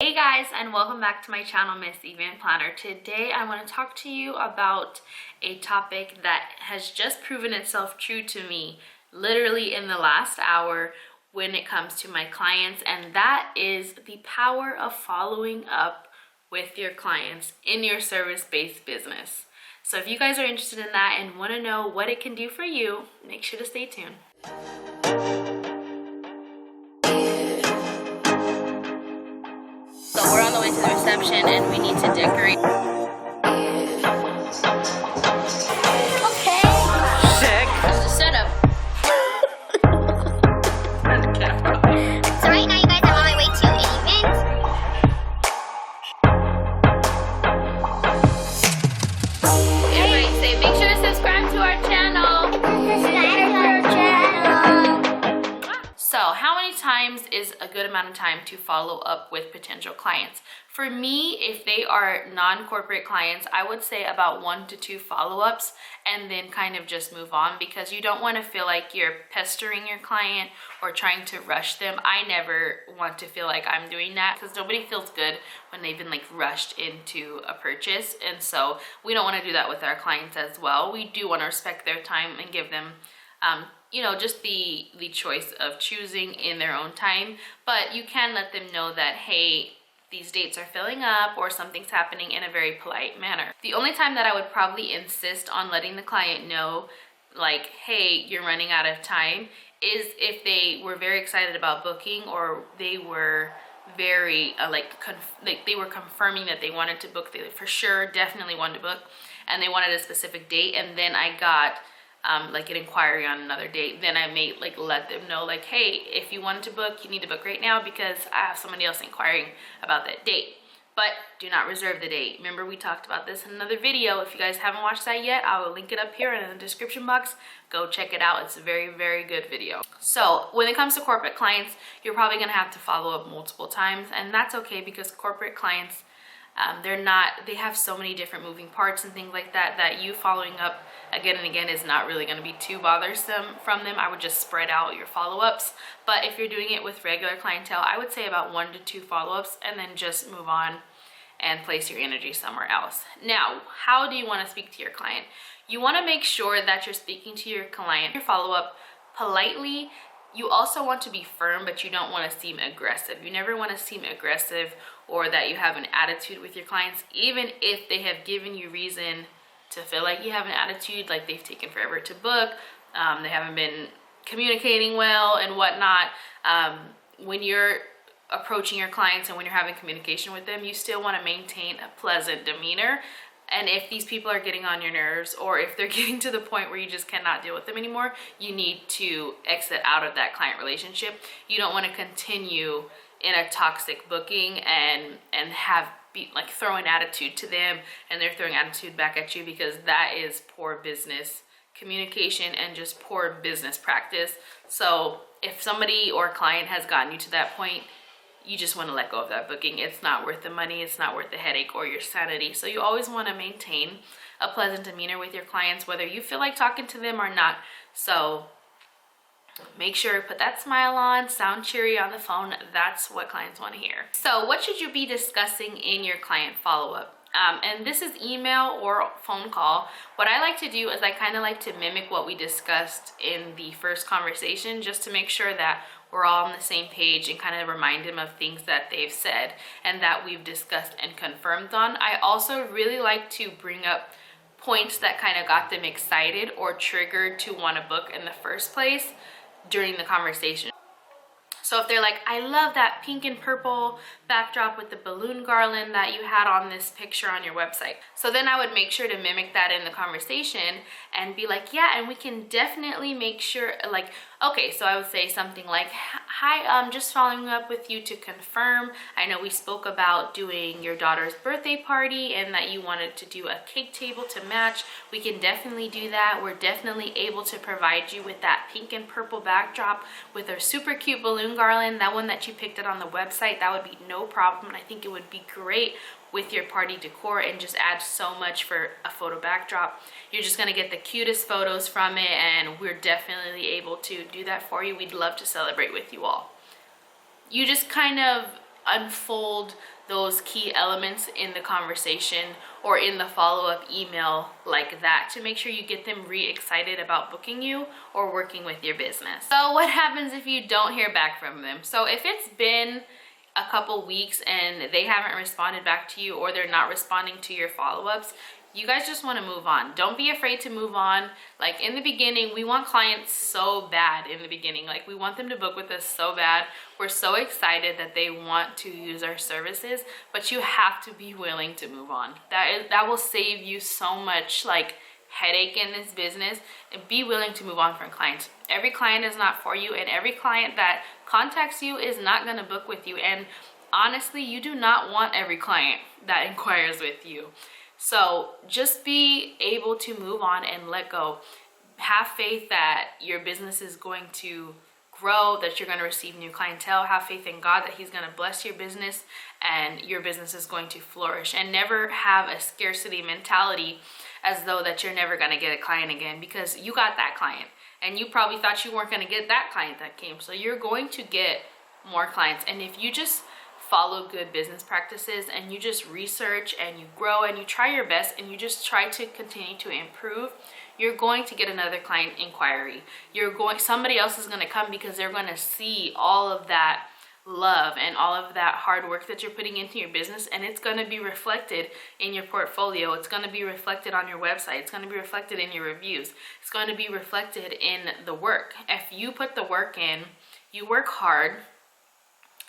Hey guys, and welcome back to my channel, Miss Event Planner. Today I want to talk to you about a topic that has just proven itself true to me literally in the last hour when it comes to my clients, and that is the power of following up with your clients in your service-based business. So if you guys are interested in that and want to know what it can do for you, make sure to stay tuned. So we're on the way to the reception and we need to decorate. Okay. Sick. That's the setup. So right now you guys, I'm on my way to an event. Everybody say, make sure to subscribe to our channel. So how many times is a good amount of time to follow up with potential clients? For me, if they are non-corporate clients, I would say about 1 to 2 follow-ups and then kind of just move on, because you don't want to feel like you're pestering your client or trying to rush them. I never want to feel like I'm doing that, because nobody feels good when they've been like rushed into a purchase. And so we don't want to do that with our clients as well. We do want to respect their time and give them you know, just the choice of choosing in their own time. But you can let them know that, hey, these dates are filling up or something's happening, in a very polite manner. The only time that I would probably insist on letting the client know, like, hey, you're running out of time, is if they were very excited about booking, or they were very they were confirming that they wanted to book. They for sure definitely wanted to book, and they wanted a specific date, and then I got like an inquiry on another date, then I may like let them know, like, hey, if you wanted to book, you need to book right now, because I have somebody else inquiring about that date. But do not reserve the date. Remember, we talked about this in another video. If you guys haven't watched that yet, I will link it up here in the description box. Go check it out. It's a very, very good video. So when it comes to corporate clients, you're probably gonna have to follow up multiple times, and that's okay, because corporate clients, they have so many different moving parts and things like that, that you following up again and again is not really going to be too bothersome from them. I would just spread out your follow-ups. But if you're doing it with regular clientele, I would say about 1 to 2 follow-ups, and then just move on and place your energy somewhere else. Now, how do you want to speak to your client? You want to make sure that you're speaking to your client, your follow-up, politely. You also want to be firm, but you don't want to seem aggressive. You never want to seem aggressive or that you have an attitude with your clients, even if they have given you reason to feel like you have an attitude, like they've taken forever to book, they haven't been communicating well and whatnot. When you're approaching your clients and when you're having communication with them, you still want to maintain a pleasant demeanor. And if these people are getting on your nerves, or if they're getting to the point where you just cannot deal with them anymore, you need to exit out of that client relationship. You don't want to continue in a toxic booking and be like throwing attitude to them, and they're throwing attitude back at you, because that is poor business communication and just poor business practice. So if somebody or client has gotten you to that point, you just want to let go of that booking. It's not worth the money, it's not worth the headache or your sanity. So you always want to maintain a pleasant demeanor with your clients, whether you feel like talking to them or not. So make sure, put that smile on, sound cheery on the phone. That's what clients want to hear. So what should you be discussing in your client follow-up? And this is email or phone call. What I like to do is I kind of like to mimic what we discussed in the first conversation, just to make sure that we're all on the same page, and kind of remind them of things that they've said and that we've discussed and confirmed on. I also really like to bring up points that kind of got them excited or triggered to want to book in the first place during the conversation. So if they're like, I love that pink and purple backdrop with the balloon garland that you had on this picture on your website. So then I would make sure to mimic that in the conversation and be like, yeah, and we can definitely make sure, like, okay, so I would say something like, hi, I'm just following up with you to confirm. I know we spoke about doing your daughter's birthday party and that you wanted to do a cake table to match. We can definitely do that. We're definitely able to provide you with that pink and purple backdrop with our super cute balloon garland, that one that you picked it on the website. That would be no problem. I think it would be great with your party decor and just add so much for a photo backdrop. You're just gonna get the cutest photos from it, and we're definitely able to do that for you. We'd love to celebrate with you all. You just kind of unfold those key elements in the conversation or in the follow-up email like that to make sure you get them re-excited about booking you or working with your business. So what happens if you don't hear back from them? So if it's been a couple weeks and they haven't responded back to you, or they're not responding to your follow-ups, you guys just want to move on. Don't be afraid to move on. Like in the beginning, we want clients so bad in the beginning. Like we want them to book with us so bad. We're so excited that they want to use our services, but you have to be willing to move on. That will save you so much like headache in this business. And be willing to move on from clients. Every client is not for you, and every client that contacts you is not going to book with you. And honestly, you do not want every client that inquires with you. So just be able to move on and let go. Have faith that your business is going to grow, that you're going to receive new clientele. Have faith in God that He's going to bless your business and your business is going to flourish. And never have a scarcity mentality as though that you're never going to get a client again, because you got that client and you probably thought you weren't going to get that client that came. So you're going to get more clients. And if you just follow good business practices and you just research and you grow and you try your best and you just try to continue to improve, you're going to get another client inquiry. Somebody else is going to come because they're going to see all of that love and all of that hard work that you're putting into your business, and it's going to be reflected in your portfolio. It's going to be reflected on your website. It's going to be reflected in your reviews. It's going to be reflected in the work. If you put the work in, you work hard,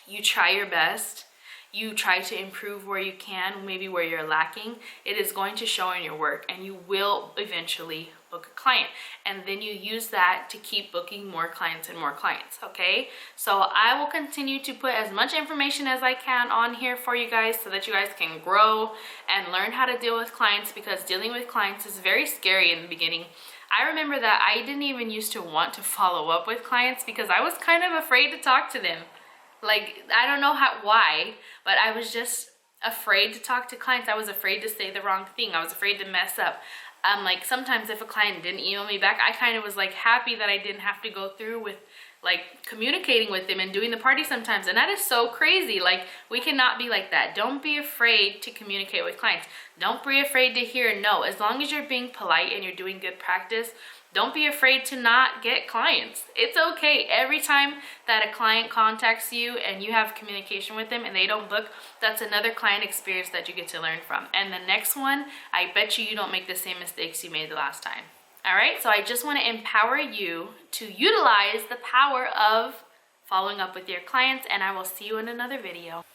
you try your best, you try to improve where you can, maybe where you're lacking, it is going to show in your work, and you will eventually book a client. And then you use that to keep booking more clients and more clients, okay? So I will continue to put as much information as I can on here for you guys so that you guys can grow and learn how to deal with clients, because dealing with clients is very scary in the beginning. I remember that I didn't even used to want to follow up with clients because I was kind of afraid to talk to them. Like, I don't know why, but I was just afraid to talk to clients. I was afraid to say the wrong thing. I was afraid to mess up. Like sometimes if a client didn't email me back, I kind of was like happy that I didn't have to go through with like communicating with them and doing the party sometimes. And that is so crazy. Like, we cannot be like that. Don't be afraid to communicate with clients. Don't be afraid to hear no. As long as you're being polite and you're doing good practice, don't be afraid to not get clients. It's okay. Every time that a client contacts you and you have communication with them and they don't book, that's another client experience that you get to learn from. And the next one, I bet you don't make the same mistakes you made the last time. All right, so I just want to empower you to utilize the power of following up with your clients, and I will see you in another video.